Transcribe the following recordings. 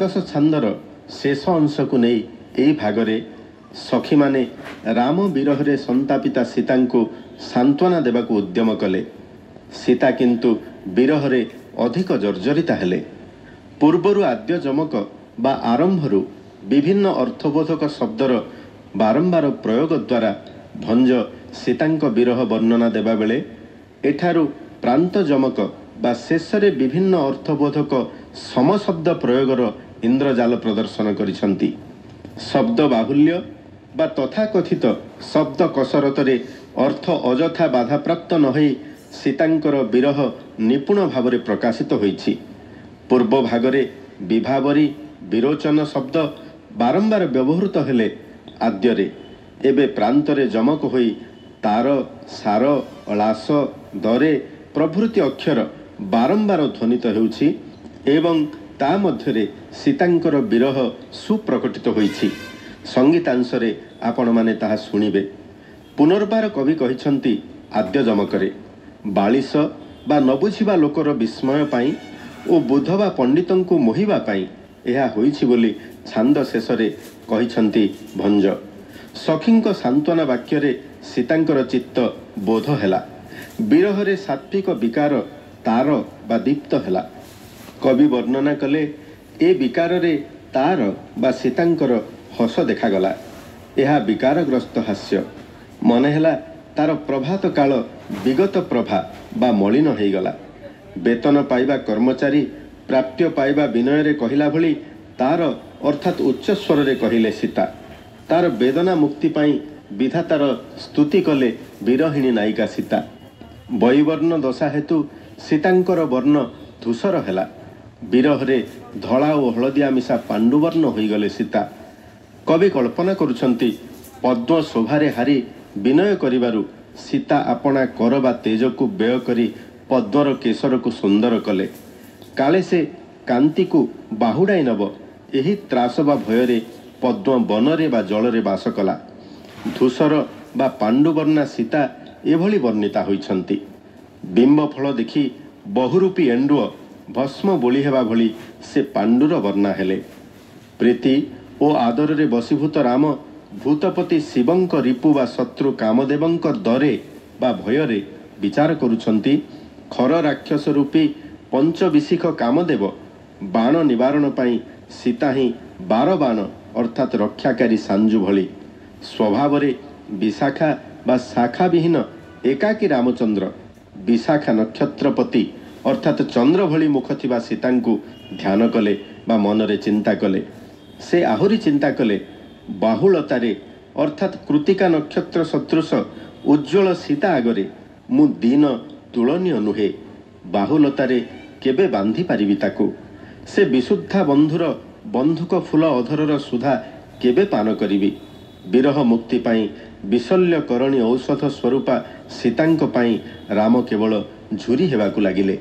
द्वादश छांदर शेष अंश को नहीं यही भागरे सखी माने राम विरह रे संतापिता सीता को सांत्वना देवा उद्यम कले। सीता किंतु विरह रे अधिक जर्जरिता हेले। पूर्वर आद्य जमक बा आरंभरू विभिन्न अर्थबोधक शब्दर बारंबार प्रयोग द्वारा भंज सीतांक विरह वर्णना देवा बेले एठारू प्रांत जमक बा शेष रे विभिन्न अर्थबोधक समशब्द प्रयोगर इंद्रजाल प्रदर्शन करिसंती। शब्द बाहुल्य बा तथाकथित शब्द कसरत रे अर्थ अजथा बाधाप्राप्त न होई सीतांकर विरह निपुण भावरे प्रकाशित होईछि। पूर्व भागरे विभावरी विरोचन शब्द बारंबार व्यवहृत हेले आद्यरे एबे प्रांतरे जमक होई तार सार अलास दरे प्रभृति अक्षर बारंबार ध्वनित हेउछि एवं ता मध्यरे सीतांकर विरह सुप्रकटित होईछि। संगीतांशरे आपण माने ताहा शुणिबे। पुनर्बार कवि कहिछंती आद्य जमकरे बालिश बा न बुझिबा लोकर विस्मय पाई ओ बुधवा पंडितों को मोहिबा पाई एहा होईछि बोली छांद शेषरे कहिछंती भंज। सखींक सांत्वना वाक्यरे सीतांकर चित्त बोध हेला। विरहरे सात्विक विकार तार बा दीप्त हेला। कवि वर्णना कले ए विकार रे तार बा सीतांकर हस देखागला। यह विकारग्रस्त हास्य मन है तार प्रभात काल विगत प्रभा बा मलिन हो गला। वेतन पाइबा कर्मचारी प्राप्य पाइबा विनय रे कहिला भली तार अर्थात उच्च स्वर रे कहिले सीता। तार वेदना मुक्ति पाई विधातार स्तुति कले विरहिणी नायिका सीता। वैवर्ण दशा हेतु सीतांकर वर्ण धूसर हेला। विरह रे धला और हलदिया मिशा पांडुवर्ण हो गले सीता। कवि कल्पना करुछंती पद्म शोभारे हारी विनय करिबारु सीता अपना कर बा तेज को व्यय करी पद्मर केशर को सुंदर कले। काले से कांति को बाहुड़ाई नब एही त्रास बा भୟରେ पद्म बनरे बा जलरे बास कला। धूसर बा पांडुवर्णा सीता एभली वर्णिता होइछंती। बिंब फल देखि बहुरूपी एंडुअ भस्म बोली हेबा भली से पांडुर वर्णा हेले। प्रीति ओ आदर रे बसीभूत राम भूतपति शिवंक रिपु बा शत्रु कामदेवंक दरे बा भୟରେ विचार करुछंती। खर राक्षस रूपी पंचविशिख कामदेव बाण निवारण पाई सीता ही 12 बाण अर्थात रक्षाकारी सांजु भली। स्वभाव रे विशाखा बा शाखा विहीन एकाकी रामचंद्र विशाखा नक्षत्रपति अर्थात चंद्र भली मुख थिबा सीतांकु ध्यान कले बा मनरे चिंता कले। से आहुरी चिंता कले बाहुलतारे अर्थात कृतिका नक्षत्र सदृश उज्ज्वल सीता आगरे मु दीन तुलनीय नुहे। बाहुलतारे केबे बांधी पारिबी ताकू। से विशुद्धा बंधुर बंधुक फूल अधरर सुधा केबे पान करिबी। विरह मुक्ति पाई विशल्य करणी औषध स्वरूपा सीतांक पाई राम केवल झुरी हेबाकू लागिले।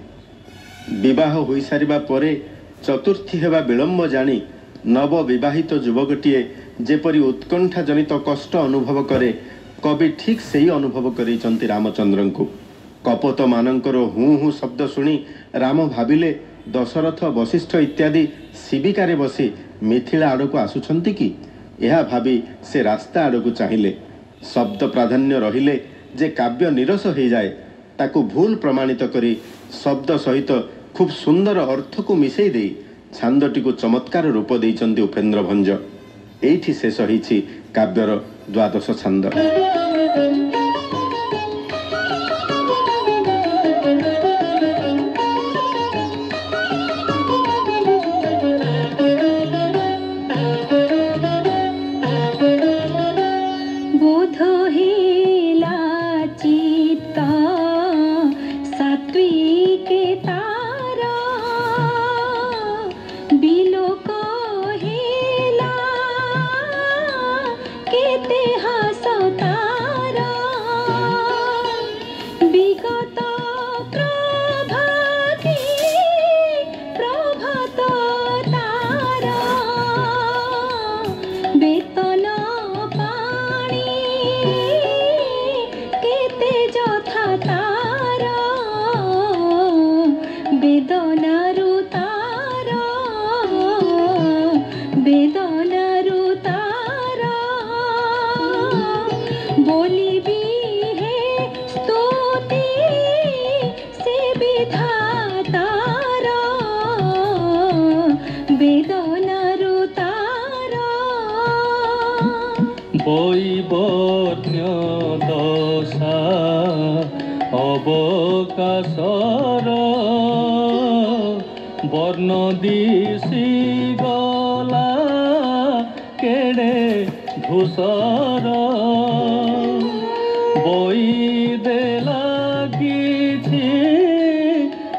विवाह होई सारिबा परे चतुर्थी हेबा विलंब जानी नव विवाहित युवकटीए जेपरी उत्कंठा जनित कष्ट अनुभव करे कवि ठीक से ही अनुभव करिसंती रामचंद्र को। कपत मानकर हूँ हूँ शब्द शुणी राम भाविले दशरथ वशिष्ठ इत्यादि शिविकारे बसी मिथिला आड़क आसुछंती कि यह भावी से रास्ता आड़क चाहिए। शब्द प्राधान्य रहिले जे काव्य निरस हो जाए ताकू भूल प्रमाणित करी शब्द सहित खूब सुंदर अर्थ को मिसई दे छांदटी को चमत्कार रूप देइचंती उपेन्द्र भंज। एठी शेष होईछि काव्यर द्वादश छांद। केते हासो तारा কৈবর্ণ্য দশা অবকাশর বর্ণ দিশি গলা কেড়ে ধূসর বই দেলা কিছু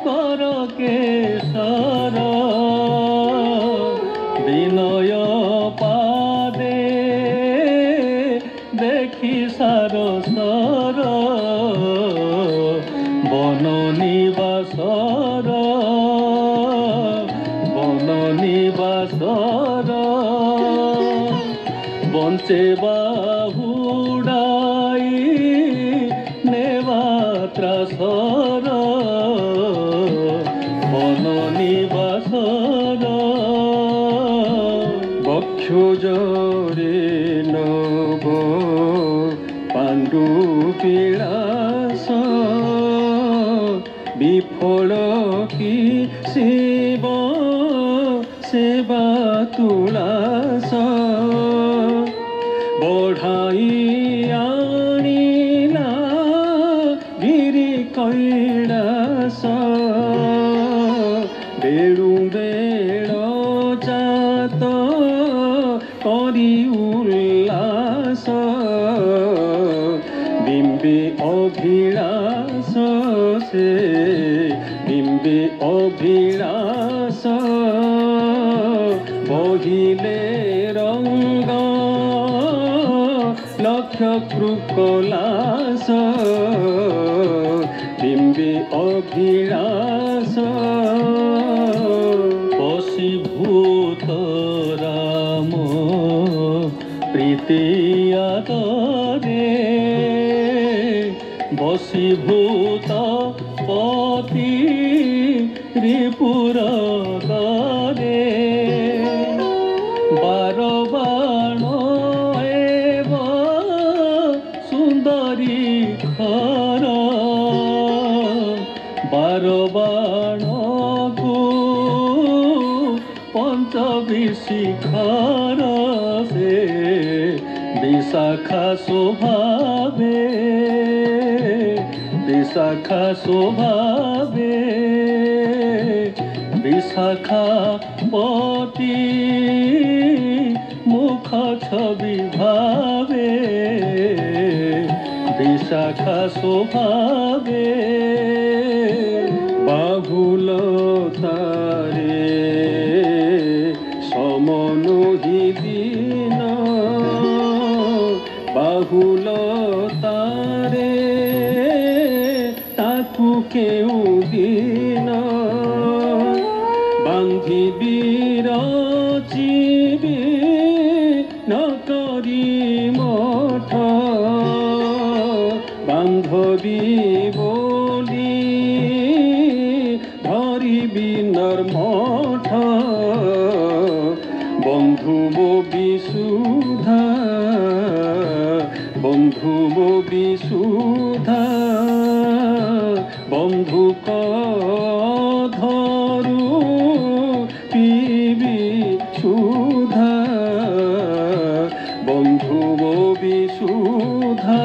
কর কেশর বিনয় পাদে দেখি সারসর বন নিবাসর বঞ্চে বাহুড়াই নেবা ত্রাসর বন নিবাসর বক্ষ জরে নব পাণ্ডু পিড়াস বিফল কি শিব সেবা তুলাস বঢ়াই আনিলা গিরি কৈলাস বেড়ু বেড় জাত করি উল্লাস বিম্বে অভিলাষ সে বিম্বে অভিলাষ বহিলে রঙ্গ লক্ষ কৃকলাস বিম্বে অভিলাষ বশীভূত রাম প্রীতি আদরে বশীভূত পতি রিপুর দরে বার বাণ এব সুন্দরী খর বার বাণকু পঞ্চবিশিখর সে বিশাখা শোভাবে বিশাখা শোভাবে বিশাখা পতি মুখ ছবি ভাবে বিশাখা শোভাবে বাহুল তারে সমনুহি দিন বাহুল তারে তাকু কেউ দিন বান্ধিবি রচিবি নকরি মঠ বান্ধবী বলি ধরিবি নর্মঠ বন্ধু মো বিশুদ্ধা বন্ধু মো বিশুদ্ধা বন্ধুক ধরু পিবি সুধা বন্ধু মো বিশুদ্ধা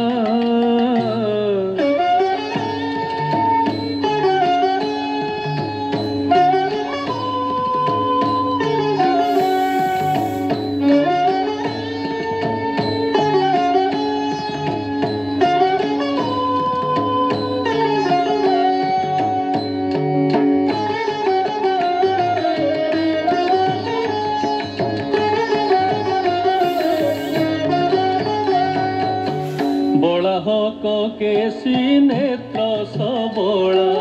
বড়া হক কেশী নেত্র সবলা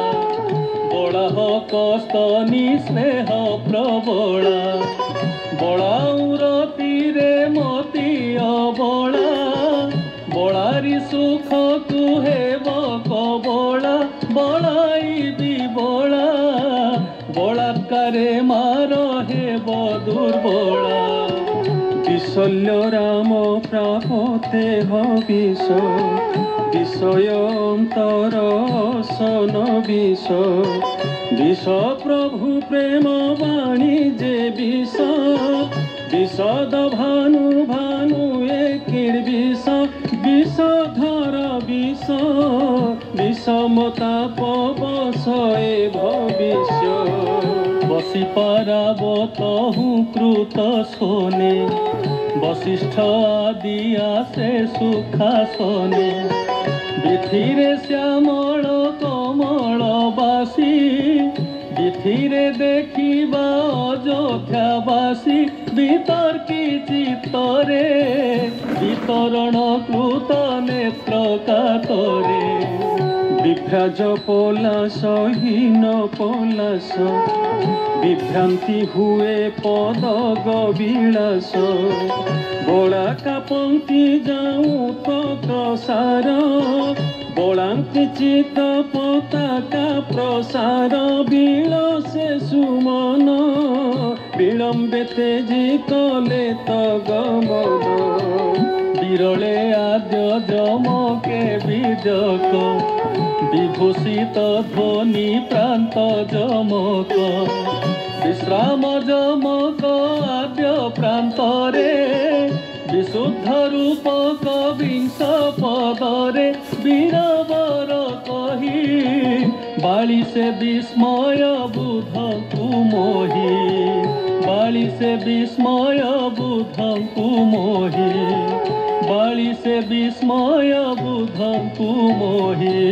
বড়া হক স্তনী স্নেহ প্রবলা বড়া উরতিরে মতি অবলা বড়ারি সুখ কুহে কবলা বড়াইবি বলা বলাৎকারে মার হেব দুর্বলা বিশল্য রাম প্রাপতে বিষ বিষয়ন্তর সন বিষ বিষ প্রভু প্রেম বাণী যে বিষ বিষদ ভানু ভানু এ কিড়বি সমতাপ বসয়ে ভবিষ্য বসি পারাবতহু কৃত শোনে বশিষ্ঠ আদি আসে সুখাসনে বিথিরে শ্যামল কমল বাসী বিথিরে দেখিবা অযোধ্যাবাসী বিতর্কি চিত্তরে বিতরণ কৃত নেত্র কাতরে বিভ্রাজ পলাশ হীন পলাশ বিভ্রান্তি হুয়ে পদ গবিলাস বଳାকা পঙ্ক্তি যাও প্রসার বଳାঙ্কি চিত পতাকা প্রসার বিলসে সুমন বিলম্বে তেজি কলে তগমন বিরলে আদ্য যমকে বিজক বিভূষিত ধ্বনি প্রান্ত যমক বিশ্রাম যমক আদ্য প্রান্তরে বিশুদ্ধ রূপক বিংশ পদরে বীরবর কহি বালিসে বিস্ময় বুধଙ୍କୁ মোহি বালিসে বিস্ময় বুধଙ୍କୁ মোহি বালিসে বিস্ময় বুধଙ୍କୁ মোহি।